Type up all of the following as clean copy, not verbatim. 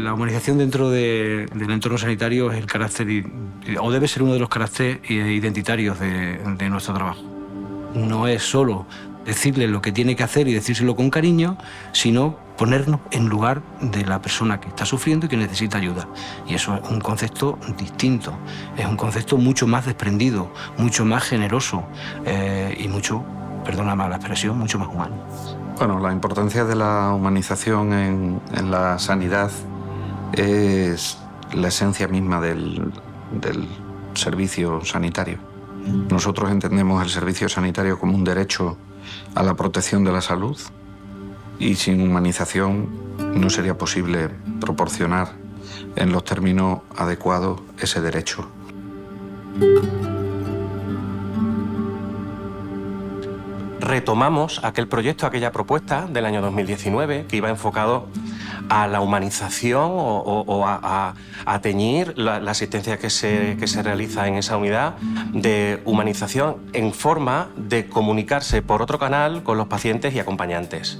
La humanización dentro del entorno sanitario es el carácter, o debe ser uno de los caracteres identitarios de nuestro trabajo. No es solo decirle lo que tiene que hacer y decírselo con cariño, sino ponernos en lugar de la persona que está sufriendo y que necesita ayuda. Y eso es un concepto distinto, es un concepto mucho más desprendido, mucho más generoso y mucho, perdóname la expresión, mucho más humano. Bueno, la importancia de la humanización en la sanidad es la esencia misma del servicio sanitario. Nosotros entendemos el servicio sanitario como un derecho a la protección de la salud y sin humanización no sería posible proporcionar en los términos adecuados ese derecho. Retomamos aquel proyecto, aquella propuesta del año 2019 que iba enfocado a la humanización o a teñir la asistencia que se realiza en esa unidad de humanización en forma de comunicarse por otro canal con los pacientes y acompañantes.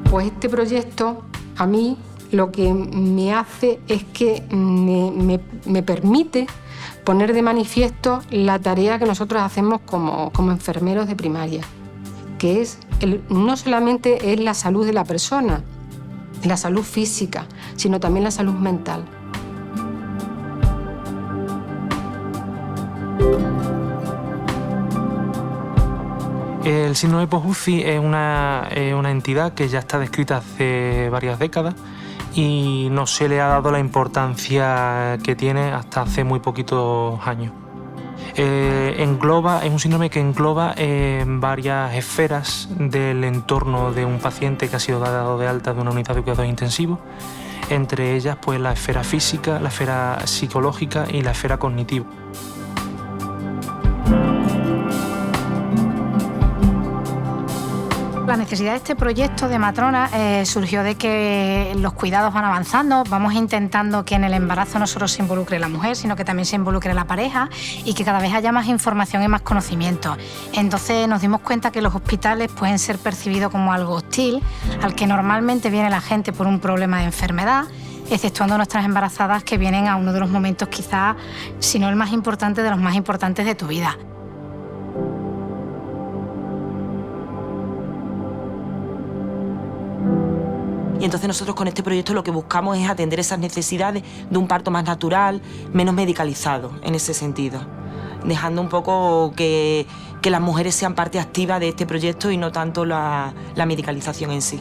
Pues este proyecto a mí lo que me hace es que me permite poner de manifiesto la tarea que nosotros hacemos como enfermeros de primaria, que es no solamente es la salud de la persona, la salud física, sino también la salud mental. El síndrome post-UCI es una entidad que ya está descrita hace varias décadas y no se le ha dado la importancia que tiene hasta hace muy poquitos años. Es un síndrome que engloba varias esferas del entorno de un paciente que ha sido dado de alta de una unidad de cuidados intensivos, entre ellas pues, la esfera física, la esfera psicológica y la esfera cognitiva. La necesidad de este proyecto de Matrona surgió de que los cuidados van avanzando, vamos intentando que en el embarazo no solo se involucre la mujer, sino que también se involucre la pareja y que cada vez haya más información y más conocimiento. Entonces nos dimos cuenta que los hospitales pueden ser percibidos como algo hostil, al que normalmente viene la gente por un problema de enfermedad, exceptuando nuestras embarazadas que vienen a uno de los momentos quizás, si no el más importante, de los más importantes de tu vida. Y entonces nosotros con este proyecto lo que buscamos es atender esas necesidades de un parto más natural, menos medicalizado en ese sentido, dejando un poco que las mujeres sean parte activa de este proyecto y no tanto la medicalización en sí.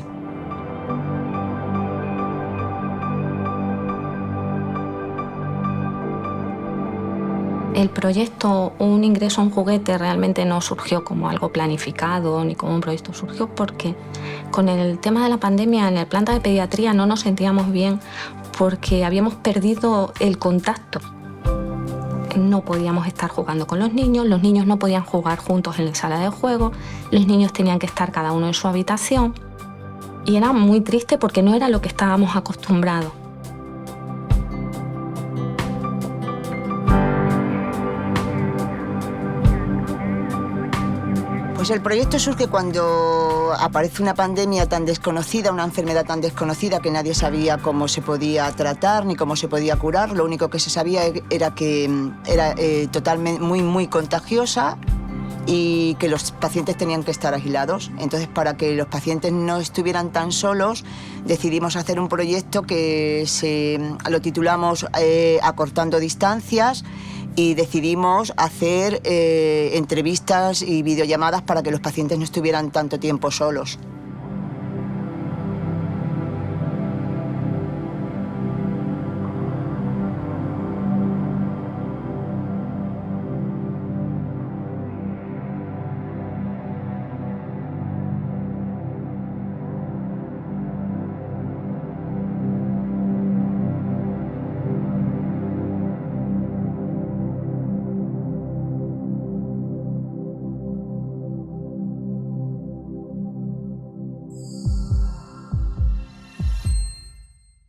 El proyecto Un ingreso a un juguete realmente no surgió como algo planificado ni como un proyecto, surgió porque con el tema de la pandemia en el planta de pediatría no nos sentíamos bien porque habíamos perdido el contacto. No podíamos estar jugando con los niños no podían jugar juntos en la sala de juego, los niños tenían que estar cada uno en su habitación y era muy triste porque no era lo que estábamos acostumbrados. Pues el proyecto surge cuando aparece una pandemia tan desconocida, una enfermedad tan desconocida que nadie sabía cómo se podía tratar ni cómo se podía curar. Lo único que se sabía era que era totalmente muy contagiosa y que los pacientes tenían que estar aislados. Entonces, para que los pacientes no estuvieran tan solos, decidimos hacer un proyecto que lo titulamos Acortando distancias, y decidimos hacer entrevistas y videollamadas para que los pacientes no estuvieran tanto tiempo solos.